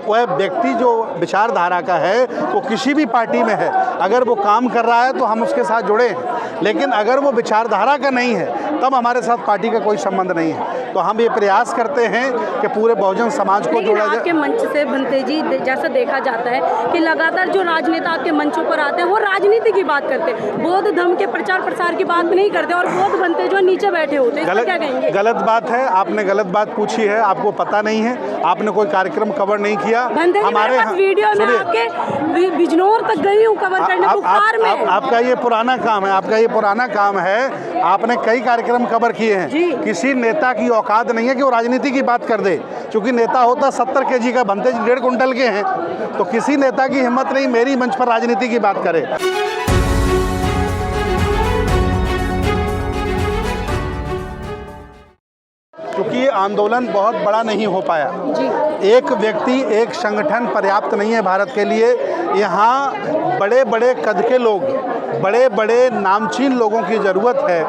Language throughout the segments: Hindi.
वह व्यक्ति जो विचारधारा का है वो किसी भी पार्टी में है, अगर वो काम कर रहा है तो हम उसके साथ जुड़े हैं, लेकिन अगर वो विचारधारा का नहीं है तब हमारे साथ पार्टी का कोई संबंध नहीं है। तो हम ये प्रयास करते हैं कि पूरे बहुजन समाज को जोड़ा जाए। आपके मंच से बनते जी जैसा देखा जाता है कि लगातार जो राजनेता आपके मंचों पर आते हैं वो राजनीति की बात करते हैं, बौद्ध धर्म के प्रचार प्रसार की बात नहीं करते और बौद्ध बनते जो नीचे बैठे होते हैं। क्या कहेंगे? गलत बात है, आपने गलत बात पूछी है, आपको पता नहीं है, आपने कोई कार्यक्रम कवर नहीं किया। हमारे वीडियो में आपके बिजनौर तक गई हूँ कवर करने, बुखार में। आपका ये पुराना काम है, आपका ये पुराना काम है, आपने कई कार्यक्रम कवर किए हैं। किसी नेता की औकात नहीं है कि वो राजनीति की बात कर दे, क्योंकि नेता होता 70 kg का, बनते 1.5 कुंटल के हैं, तो किसी नेता की हिम्मत नहीं मेरी मंच पर राजनीति की बात करे। क्योंकि ये आंदोलन बहुत बड़ा नहीं हो पाया, एक व्यक्ति एक संगठन पर्याप्त नहीं है भारत के लिए। यहाँ बड़े बड़े कद के लोग, बड़े बड़े नामचीन लोगों की ज़रूरत है।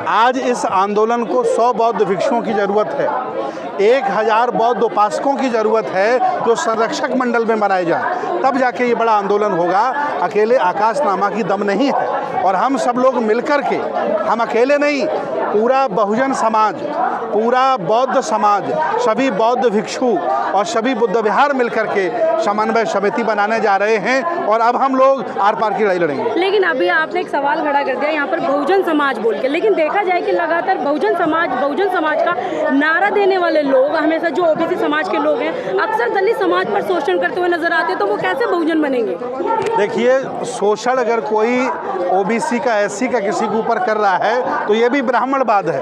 आज इस आंदोलन को 100 बौद्ध भिक्षुओं की ज़रूरत है, 1000 बौद्ध उपासकों की ज़रूरत है जो संरक्षक मंडल में बनाए जाए, तब जाके ये बड़ा आंदोलन होगा। अकेले आकाशनामा की दम नहीं है, और हम सब लोग मिलकर के, हम अकेले नहीं, पूरा बहुजन समाज, पूरा बौद्ध समाज, सभी बौद्ध भिक्षु और सभी बुद्ध विहार मिलकर के समन्वय समिति बनाने जा रहे हैं, और अब हम लोग आर पार की लड़ाई लड़ेंगे। लेकिन अभी आपने एक सवाल खड़ा कर दिया यहाँ पर बहुजन समाज बोल के, लेकिन देखा जाए कि लगातार बहुजन समाज का नारा देने वाले लोग हमेशा जो ओबीसी समाज के लोग हैं अक्सर दलित समाज पर शोषण करते हुए नजर आते हैं, तो वो कैसे बहुजन बनेंगे? देखिए, शोषण अगर कोई ओबीसी का, एससी का किसी के ऊपर कर रहा है तो ये भी ब्राह्मणवाद है,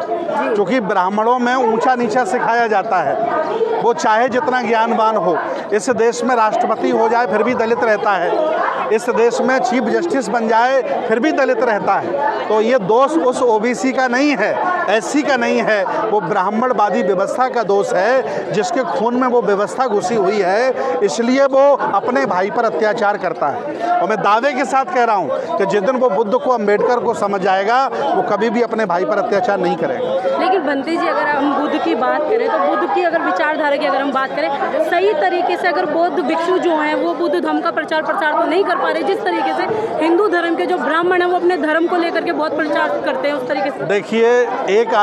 क्योंकि ब्राह्मणों में ऊंचा नीचा सिखाया जाता है। वो चाहे जितना ज्ञानवान हो, इस देश में राष्ट्रपति हो जाए फिर भी दलित रहता है, इस देश में चीफ जस्टिस बन जाए फिर भी दलित रहता है। तो ये दोष उस ओबीसी का नहीं है, एससी का नहीं है, वो ब्राह्मणवादी व्यवस्था का दोष है, जिसके खून में वो व्यवस्था घुसी हुई है, इसलिए वो अपने भाई पर अत्याचार करता है। और मैं दावे के साथ कह रहा हूँ कि जिस दिन वो बुद्ध को, अम्बेडकर को समझ जाएगा, वो कभी भी अपने भाई पर अत्याचार नहीं करेगा। लेकिन बनते जी, अगर हम बुद्ध की बात करें तो बुद्ध की अगर विचारधारा की अगर हम बात करें, सही तरीके से अगर बौद्ध भिक्षु जो हैं वो बुद्ध धर्म का प्रचार प्रसार तो नहीं कर पा रहे, जिस तरीके से हिंदू धर्म के जो ब्राह्मण हैं वो अपने धर्म को लेकर के बहुत प्रचार करते हैं, उस तरीके से। देखिए, एक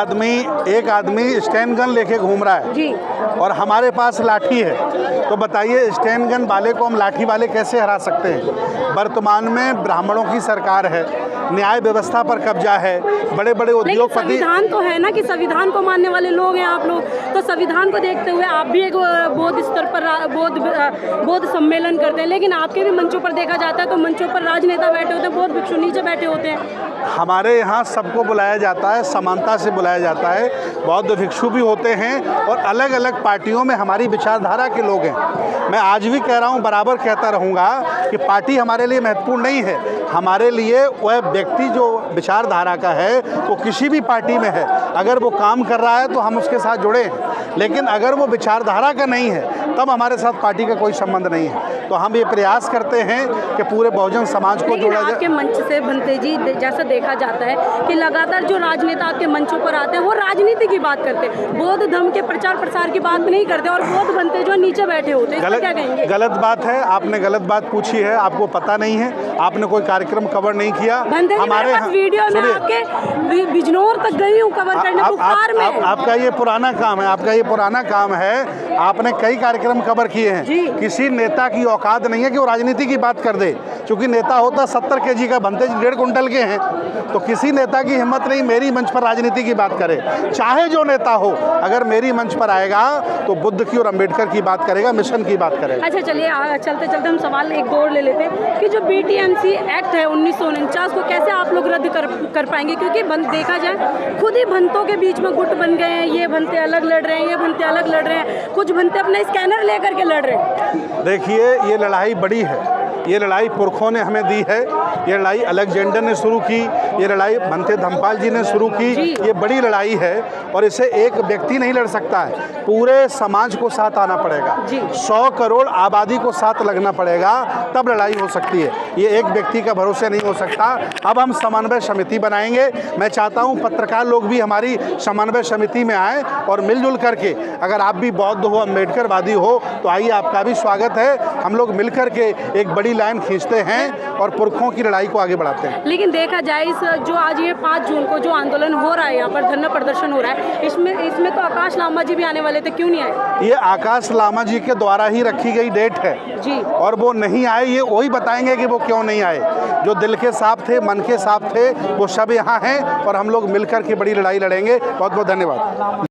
आदमी स्टैंड गन लेके घूम रहा है जी, और हमारे पास लाठी है, तो बताइए स्टैंड गन वाले को हम लाठी वाले कैसे हरा सकते हैं? वर्तमान में ब्राह्मणों की सरकार है, न्याय व्यवस्था पर कब्जा है, बड़े बड़े उद्योगपति। संविधान तो है ना कि संविधान को मानने वाले लोग हैं आप लोग, तो संविधान को देखते हुए आप भी एक बौद्ध स्तर पर बौद्ध सम्मेलन करते हैं, लेकिन आपके भी मंचों पर देखा जाता है तो मंचों पर राजनेता बैठे होते हैं, बौद्ध भिक्षु नीचे बैठे होते हैं। हमारे यहाँ सबको बुलाया जाता है, समानता से बुलाया जाता है, बौद्ध भिक्षु भी होते हैं और अलग अलग पार्टियों में हमारी विचारधारा के लोग हैं। मैं आज भी कह रहा हूँ, बराबर कहता रहूँगा कि पार्टी हमारे लिए महत्वपूर्ण नहीं है, हमारे लिए वह व्यक्ति जो विचारधारा का है वो किसी भी पार्टी में है, अगर वो काम कर रहा है तो हम उसके साथ जुड़े हैं, लेकिन अगर वो विचारधारा का नहीं है तब हमारे साथ पार्टी का कोई संबंध नहीं है। तो हम ये प्रयास करते हैं कि पूरे बहुजन समाज को जोड़ा जाए। आपके मंच से बनते जी जैसा देखा जाता है कि लगातार जो राजनेता आपके मंचों पर आते हैं वो राजनीति की बात करते हैं, बौद्ध धर्म के प्रचार प्रसार की बात नहीं करते और बौद्ध बनते जो नीचे बैठे होते हैं। क्या कहेंगे? गलत बात है, आपने गलत बात पूछी है, आपको पता नहीं है, आपने कोई कार्यक्रम कवर नहीं किया। हमारे वीडियो में आपके बिजनौर तक गई हूँ कवर करने, बुखार में। आपका ये पुराना काम है, आपका ये पुराना काम है, आपने कई कार्यक्रम कवर किए हैं। किसी नेता की औकात नहीं है कि वो राजनीति की बात कर दे, क्योंकि नेता होता 70 kg का, बनते 1.5 कुंटल के हैं, तो किसी नेता की हिम्मत नहीं मेरी मंच पर राजनीति की बात करे। चाहे जो नेता हो, अगर मेरी मंच पर आएगा तो बुद्ध की और अम्बेडकर की बात करेगा, मिशन की बात करेगा। अच्छा, चलिए चलते चलते हम सवाल एक दो ले लेते हैं कि जो BTMC एक्ट है 1949 को कैसे आप लोग रद्द कर पाएंगे? क्योंकि देखा जाए खुद ही भंतों के बीच में गुट बन गए हैं, ये भंते अलग लड़ रहे हैं, ये भंते अलग लड़ रहे हैं, कुछ भंते अपने स्कैनर लेकर के लड़ रहे हैं। देखिए, ये लड़ाई बड़ी है, ये लड़ाई पुरखों ने हमें दी है, ये लड़ाई अलेक्जेंडर ने शुरू की, ये लड़ाई भंते धम्मपाल जी ने शुरू की। ये बड़ी लड़ाई है और इसे एक व्यक्ति नहीं लड़ सकता है, पूरे समाज को साथ आना पड़ेगा। 100 करोड़ आबादी को साथ लगना पड़ेगा, तब लड़ाई हो सकती है। ये एक व्यक्ति का भरोसे नहीं हो सकता। अब हम समन्वय समिति बनाएंगे। मैं चाहता हूँ पत्रकार लोग भी हमारी समन्वय समिति में आए और मिलजुल करके, अगर आप भी बौद्ध हो, अम्बेडकरवादी हो, तो आइए, आपका भी स्वागत है। हम लोग मिलकर के एक बड़ी लाइन खींचते हैं और पुरखों की लड़ाई को आगे बढ़ाते हैं। लेकिन देखा जाए इस जो आज ये 5 जून को जो आंदोलन हो रहा है, यहाँ पर धरना प्रदर्शन हो रहा है, इसमें तो आकाश लामा जी भी आने वाले थे, क्यों नहीं आए? ये आकाश लामा जी के द्वारा ही रखी गई डेट है जी, और वो नहीं आए। ये वही बताएंगे कि वो क्यों नहीं आए। जो दिल के साफ थे, मन के साफ थे, वो सब यहाँ हैं और हम लोग मिलकर के बड़ी लड़ाई लड़ेंगे। बहुत बहुत धन्यवाद।